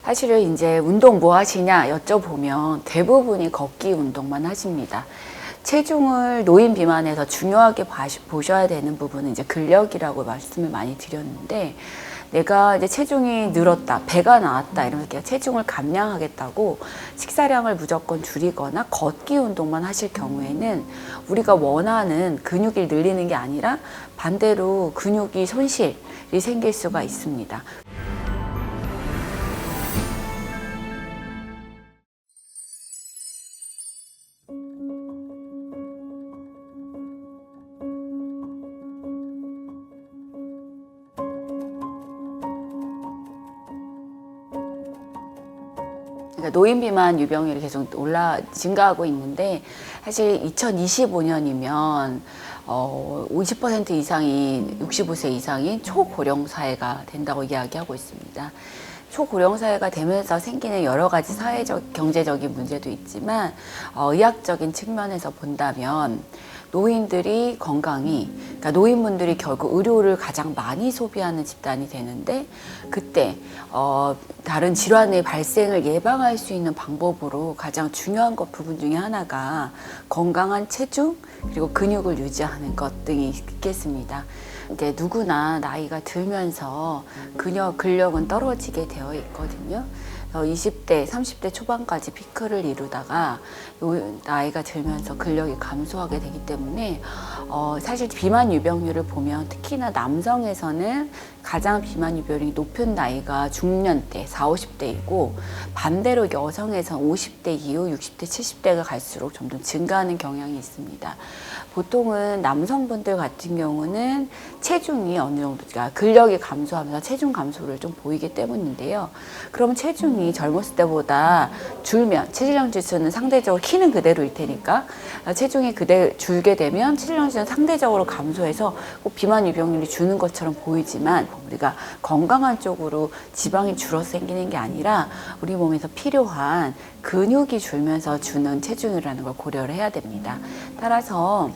사실은 이제 운동 뭐 하시냐 여쭤보면 대부분이 걷기 운동만 하십니다. 체중을 노인 비만에서 중요하게 보셔야 되는 부분은 이제 근력이라고 말씀을 많이 드렸는데, 내가 이제 체중이 늘었다, 배가 나왔다 이러면서 체중을 감량하겠다고 식사량을 무조건 줄이거나 걷기 운동만 하실 경우에는 우리가 원하는 근육이 늘리는 게 아니라 반대로 근육이 손실이 생길 수가 있습니다. 그러니까 노인 비만 유병률이 계속 증가하고 있는데, 사실 2025년이면 50% 이상이 65세 이상인 초고령 사회가 된다고 이야기하고 있습니다. 초고령 사회가 되면서 생기는 여러 가지 사회적, 경제적인 문제도 있지만 의학적인 측면에서 본다면 노인들이 건강이, 그러니까 노인분들이 결국 의료를 가장 많이 소비하는 집단이 되는데, 그때 다른 질환의 발생을 예방할 수 있는 방법으로 가장 중요한 부분 중에 하나가 건강한 체중 그리고 근육을 유지하는 것 등이 있겠습니다. 이제 누구나 나이가 들면서 근력은 떨어지게 되어 있거든요. 20대, 30대 초반까지 피크를 이루다가 나이가 들면서 근력이 감소하게 되기 때문에 사실 비만 유병률을 보면 특히나 남성에서는 가장 비만 유병률이 높은 나이가 중년대, 40, 50대이고 반대로 여성에서는 50대 이후 60대, 70대가 갈수록 점점 증가하는 경향이 있습니다. 보통은 남성분들 같은 경우는 체중이 어느 정도, 그러니까 근력이 감소하면서 체중 감소를 좀 보이기 때문인데요. 그럼 체중이 젊었을 때보다 줄면 체질량 지수는 상대적으로 키는 그대로일 테니까 체중이 줄게 되면 체질량 지수는 상대적으로 감소해서 꼭 비만 유병률이 주는 것처럼 보이지만, 우리가 건강한 쪽으로 지방이 줄어서 생기는 게 아니라 우리 몸에서 필요한 근육이 줄면서 주는 체중이라는 걸 고려를 해야 됩니다. 따라서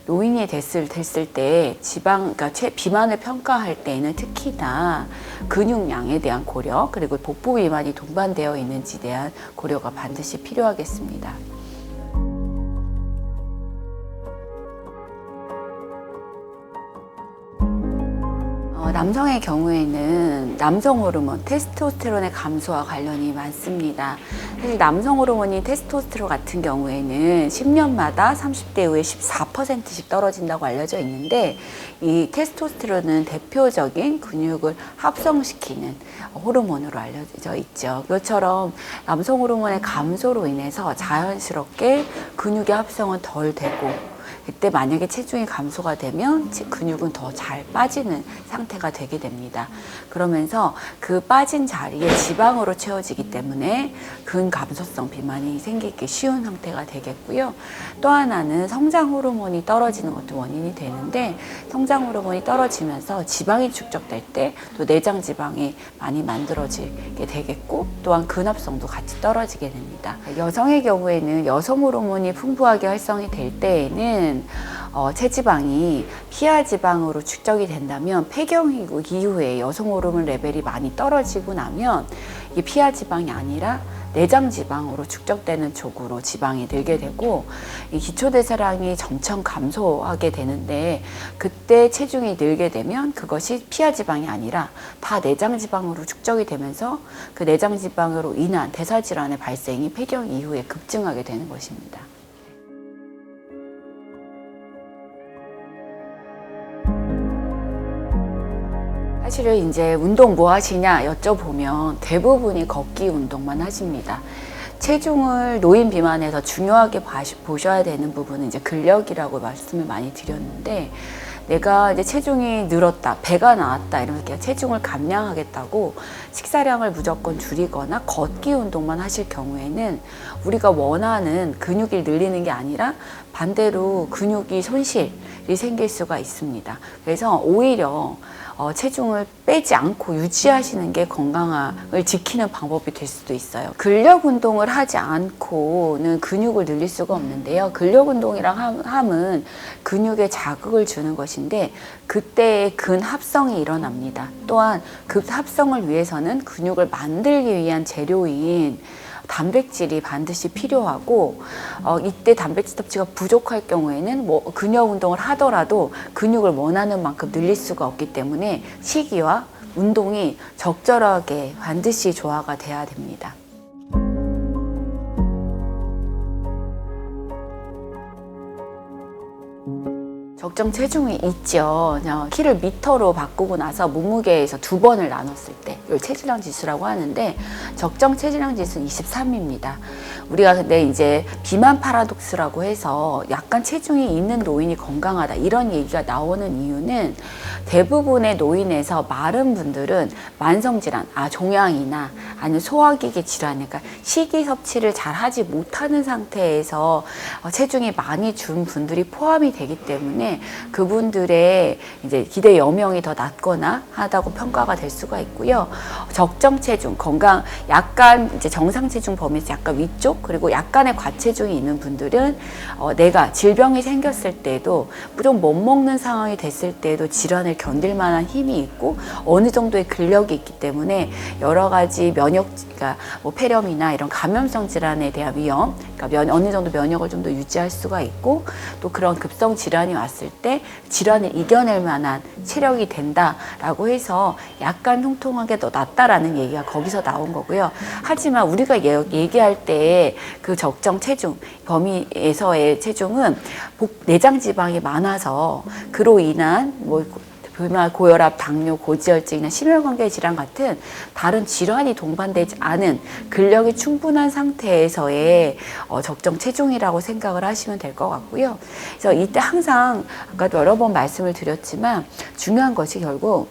노인이 됐을 때 그러니까 비만을 평가할 때에는 특히나 근육량에 대한 고려, 그리고 복부 비만이 동반되어 있는지에 대한 고려가 반드시 필요하겠습니다. 남성의 경우에는 남성 호르몬, 테스토스테론의 감소와 관련이 많습니다. 사실 남성 호르몬인 테스토스테론 같은 경우에는 10년마다 30대 이후에 14%씩 떨어진다고 알려져 있는데, 이 테스토스테론은 대표적인 근육을 합성시키는 호르몬으로 알려져 있죠. 이것처럼 남성 호르몬의 감소로 인해서 자연스럽게 근육의 합성은 덜 되고, 그때 만약에 체중이 감소가 되면 근육은 더 잘 빠지는 상태가 되게 됩니다. 그러면서 그 빠진 자리에 지방으로 채워지기 때문에 근감소성 비만이 생기기 쉬운 상태가 되겠고요. 또 하나는 성장 호르몬이 떨어지는 것도 원인이 되는데, 성장 호르몬이 떨어지면서 지방이 축적될 때 또 내장 지방이 많이 만들어지게 되겠고, 또한 근합성도 같이 떨어지게 됩니다. 여성의 경우에는 여성 호르몬이 풍부하게 활성이 될 때에는 체지방이 피하 지방으로 축적이 된다면, 폐경 이후에 여성 호르몬 레벨이 많이 떨어지고 나면 이 피하 지방이 아니라 내장 지방으로 축적되는 쪽으로 지방이 늘게 되고, 이 기초대사량이 점점 감소하게 되는데, 그때 체중이 늘게 되면 그것이 피하 지방이 아니라 다 내장 지방으로 축적이 되면서 그 내장 지방으로 인한 대사 질환의 발생이 폐경 이후에 급증하게 되는 것입니다. 사실은 이제 운동 뭐 하시냐 여쭤보면 대부분이 걷기 운동만 하십니다. 체중을 노인 비만에서 중요하게 보셔야 되는 부분은 이제 근력이라고 말씀을 많이 드렸는데, 내가 이제 체중이 늘었다, 배가 나왔다 이러면서 체중을 감량하겠다고 식사량을 무조건 줄이거나 걷기 운동만 하실 경우에는 우리가 원하는 근육이 늘리는 게 아니라 반대로 근육이 손실이 생길 수가 있습니다. 그래서 오히려 체중을 빼지 않고 유지하시는 게 건강을 지키는 방법이 될 수도 있어요. 근력 운동을 하지 않고는 근육을 늘릴 수가 없는데요. 근력 운동이랑 함은 근육에 자극을 주는 것인데 그때의 근합성이 일어납니다. 또한 급합성을 위해서는 근육을 만들기 위한 재료인 단백질이 반드시 필요하고 이때 단백질 섭취가 부족할 경우에는 뭐 근력 운동을 하더라도 근육을 원하는 만큼 늘릴 수가 없기 때문에 시기와 운동이 적절하게 반드시 조화가 돼야 됩니다. 적정 체중이 있죠. 키를 미터로 바꾸고 나서 몸무게에서 2번을 나눴을 때 이걸 체지방 지수라고 하는데 적정 체지방 지수는 23입니다. 우리가 근데 이제 비만 파라독스라고 해서 약간 체중이 있는 노인이 건강하다 이런 얘기가 나오는 이유는 대부분의 노인에서 마른 분들은 만성질환, 종양이나 아니면 소화기계 질환, 그러니까 식이 섭취를 잘 하지 못하는 상태에서 체중이 많이 준 분들이 포함이 되기 때문에 그분들의 이제 기대 여명이 더 낮거나 하다고 평가가 될 수가 있고요. 적정 체중, 건강, 약간 이제 정상 체중 범위에서 약간 위쪽 그리고 약간의 과체중이 있는 분들은 내가 질병이 생겼을 때도 좀 못 먹는 상황이 됐을 때도 질환을 견딜 만한 힘이 있고 어느 정도의 근력이 있기 때문에 여러 가지 그러니까 뭐 폐렴이나 이런 감염성 질환에 대한 위험, 그러니까 어느 정도 면역을 좀 더 유지할 수가 있고 또 그런 급성 질환이 왔을 때 질환을 이겨낼 만한 체력이 된다라고 해서 약간 통통하게 더 낫다라는 얘기가 거기서 나온 거고요. 하지만 우리가 얘기할 때 그 적정 체중 범위에서의 체중은 내장 지방이 많아서 그로 인한 뭐 비만, 고혈압, 당뇨, 고지혈증이나 심혈관계 질환 같은 다른 질환이 동반되지 않은 근력이 충분한 상태에서의 적정 체중이라고 생각을 하시면 될 것 같고요. 그래서 이때 항상 아까도 여러 번 말씀을 드렸지만 중요한 것이 결국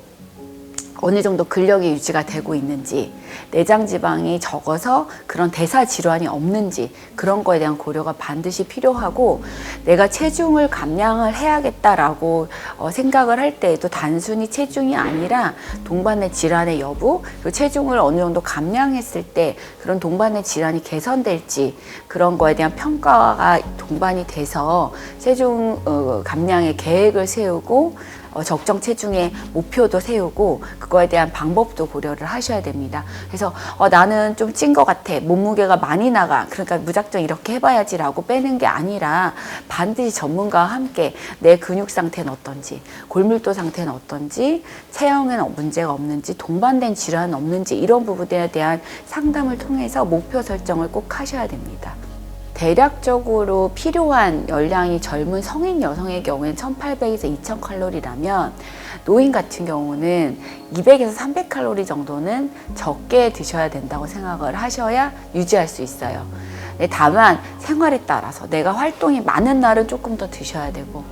어느 정도 근력이 유지가 되고 있는지, 내장 지방이 적어서 그런 대사 질환이 없는지 그런 거에 대한 고려가 반드시 필요하고 내가 체중을 감량을 해야겠다라고 생각을 할 때에도 단순히 체중이 아니라 동반의 질환의 여부, 그리고 체중을 어느 정도 감량했을 때 그런 동반의 질환이 개선될지 그런 거에 대한 평가가 동반이 돼서 체중 감량의 계획을 세우고 적정 체중의 목표도 세우고 그거에 대한 방법도 고려를 하셔야 됩니다. 그래서 나는 좀 찐 것 같아, 몸무게가 많이 나가, 그러니까 무작정 이렇게 해봐야지 라고 빼는 게 아니라 반드시 전문가와 함께 내 근육 상태는 어떤지, 골밀도 상태는 어떤지, 체형에는 문제가 없는지, 동반된 질환은 없는지 이런 부분에 대한 상담을 통해서 목표 설정을 꼭 하셔야 됩니다. 대략적으로 필요한 열량이 젊은 성인 여성의 경우에는 1800에서 2000칼로리라면 노인 같은 경우는 200에서 300칼로리 정도는 적게 드셔야 된다고 생각을 하셔야 유지할 수 있어요. 다만 생활에 따라서 내가 활동이 많은 날은 조금 더 드셔야 되고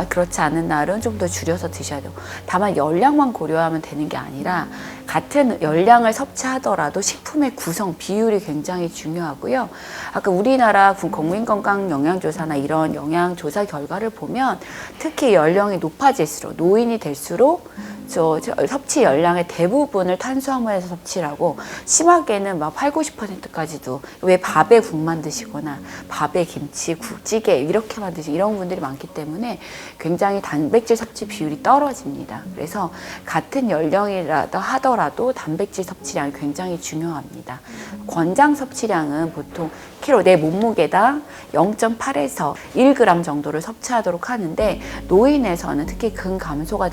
그렇지 않은 날은 좀 더 줄여서 드셔야 되고 다만 열량만 고려하면 되는 게 아니라 같은 열량을 섭취하더라도 식품의 구성 비율이 굉장히 중요하고요. 아까 우리나라 국민건강 영양조사나 이런 영양조사 결과를 보면 특히 연령이 높아질수록 노인이 될수록 섭취 열량의 대부분을 탄수화물에서 섭취를 하고 심하게는 막 80, 90%까지도 왜 밥에 국만 드시거나 밥에 김치, 찌개 이렇게만 드시고 이런 분들이 많기 때문에 굉장히 단백질 섭취 비율이 떨어집니다. 그래서 같은 연령이라도 하더라도 단백질 섭취량이 굉장히 중요합니다. 권장 섭취량은 보통 내 몸무게당 0.8에서 1g 정도를 섭취하도록 하는데 노인에서는 특히 근감소가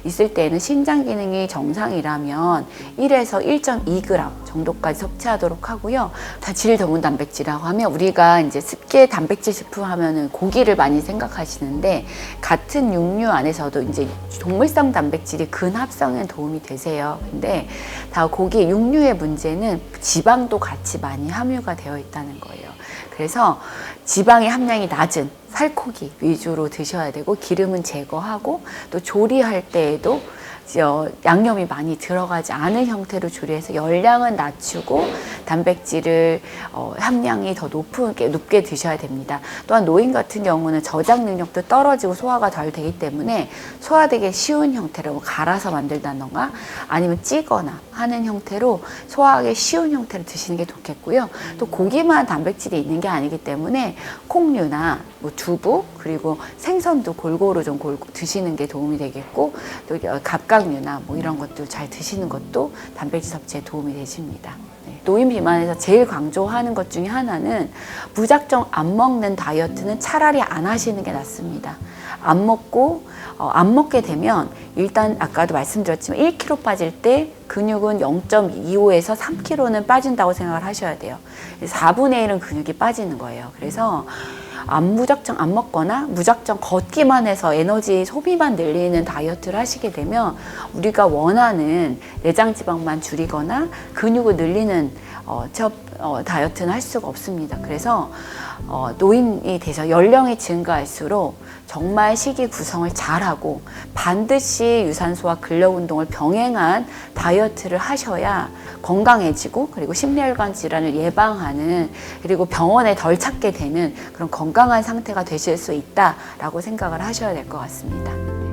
있을 때는 신장 기능이 정상이라면 1에서 1.2g 정도까지 섭취하도록 하고요. 다 질 드문 단백질이라고 하면 우리가 이제 습계 단백질 식품 하면은 고기를 많이 생각하시는데 같은 육류 안에서도 이제 동물성 단백질이 근합성에 도움이 되세요. 근데 다 고기, 육류의 문제는 지방도 같이 많이 함유가 되어 있다는 거예요. 그래서 지방의 함량이 낮은 살코기 위주로 드셔야 되고 기름은 제거하고 또 조리할 때에도 양념이 많이 들어가지 않은 형태로 조리해서 열량은 낮추고 단백질을 함량이 더 높게 드셔야 됩니다. 또한 노인 같은 경우는 저장 능력도 떨어지고 소화가 덜 되기 때문에 소화되기 쉬운 형태로 갈아서 만들다던가 아니면 찌거나 하는 형태로 소화하기 쉬운 형태로 드시는 게 좋겠고요. 또 고기만 단백질이 있는 게 아니기 때문에 콩류나 뭐 두부 그리고 생선도 골고루 좀 드시는 게 도움이 되겠고 또 갑각류나 뭐 이런 것도 잘 드시는 것도 단백질 섭취에 도움이 되십니다. 네. 노인 비만에서 제일 강조하는 것 중에 하나는 무작정 안 먹는 다이어트는 차라리 안 하시는 게 낫습니다. 안 먹게 되면 일단 아까도 말씀드렸지만 1kg 빠질 때 근육은 0.25에서 3kg는 빠진다고 생각을 하셔야 돼요. 4분의 1은 근육이 빠지는 거예요. 그래서 무작정 안 먹거나 무작정 걷기만 해서 에너지 소비만 늘리는 다이어트를 하시게 되면 우리가 원하는 내장 지방만 줄이거나 근육을 늘리는 다이어트는 할 수가 없습니다. 그래서 노인이 돼서 연령이 증가할수록 정말 식이 구성을 잘하고 반드시 유산소와 근력 운동을 병행한 다이어트를 하셔야 건강해지고 그리고 심혈관 질환을 예방하는 그리고 병원에 덜 찾게 되는 그런 건강한 상태가 되실 수 있다라고 생각을 하셔야 될 것 같습니다.